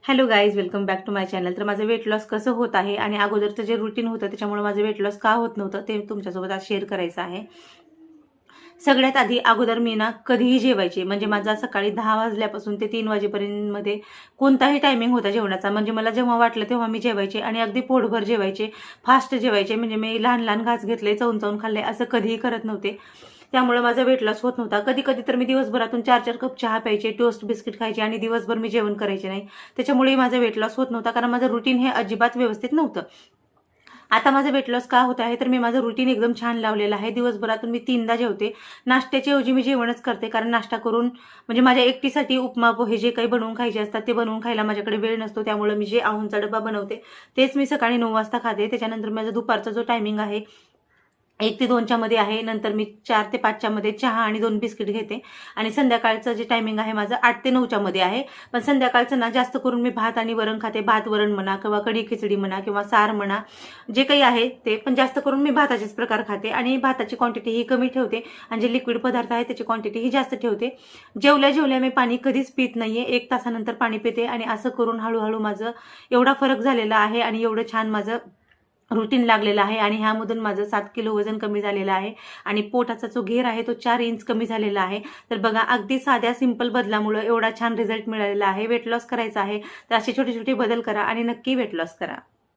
Hello guys, welcome back to my channel. तर माझं weight loss कसं होत आहे आणि अगोदरचं जे रुटीन होतं त्याच्यामुळे माझं वेट लॉस का होत नव्हतं ते तुमच्यासोबत आज शेअर करायचं आहे. सगळ्यात आधी अगोदर मी ना कधीही जेवायचे, म्हणजे माझा सकाळी 10 वाजल्यापासून ते 3 वाजेपर्यंत मध्ये कोणताही टायमिंग होता जेवणाचा. म्हणजे मला जेव्हा वाटलं तेव्हा मी जेवायचे आणि अगदी पोटभर जेवायचे, फास्ट जेवायचे. म्हणजे मी लहान लहान घास घेतले, चवून चवून खाल्ले, असं कधीही करत नव्हते. त्यामुळे माझा वेट लॉस होत नव्हता. कधी कधी तर मी दिवसभरातून 4-4 कप चहा प्यायचे, टोस्ट बिस्किट खायचे आणि दिवसभर मी जेवण करायचे नाही. त्याच्यामुळे माझा वेट लॉस होत नव्हता, कारण माझं रुटीन हे अजिबात व्यवस्थित नव्हतं. आता माझं वेट लॉस का होत आहे, तर मी माझं रुटीन एकदम छान लावलेलं आहे. दिवसभरातून मी 3दा जेवते. नाश्त्याच्या ऐवजी मी जेवणच करते, कारण नाश्ता करून म्हणजे माझ्या एकटीसाठी उपमा पोहे जे काही बनवून खायचे असतात ते बनवून खायला माझ्याकडे वेळ नसतो. त्यामुळे मी जे आहोंचा डबा बनवते तेच मी सकाळी 9 वाजता खाते. त्याच्यानंतर माझा दुपारचा जो टायमिंग आहे 1 ते 2च्या मध्ये आहे. नंतर मी 4 ते 5च्या मध्ये चहा आणि 2 बिस्किट घेते. आणि संध्याकाळचं जे टायमिंग आहे माझं 8 ते 9च्या मध्ये आहे. पण संध्याकाळचं ना जास्त करून मी भात आणि वरण खाते. भात वरण म्हणा किंवा कढी खिचडी म्हणा किंवा सार म्हणा, जे काही आहे ते. पण जास्त करून मी भाताचेच प्रकार खाते आणि भाताची क्वांटिटी ही कमी ठेवते आणि जे लिक्विड पदार्थ आहे त्याची क्वांटिटी ही जास्त ठेवते. जेवल्या जेवल्या मी पाणी कधीच पित नाहीये. 1 तासानंतर पाणी पिते आणि असं करून हळूहळू माझं एवढा फरक झालेला आहे आणि एवढं छान माझं रुटीन लागलेलं आहे. आणि ह्यामधून माझं 7 किलो वजन कमी झालेलं आहे आणि पोटाचा जो घेर आहे तो 4 इंच कमी झालेला आहे. तर बघा, अगदी साध्या सिंपल बदलामुळे एवढा छान रिझल्ट मिळालेला आहे. वेट लॉस करायचा आहे तर असे छोटे छोटे बदल करा आणि नक्की वेट लॉस करा.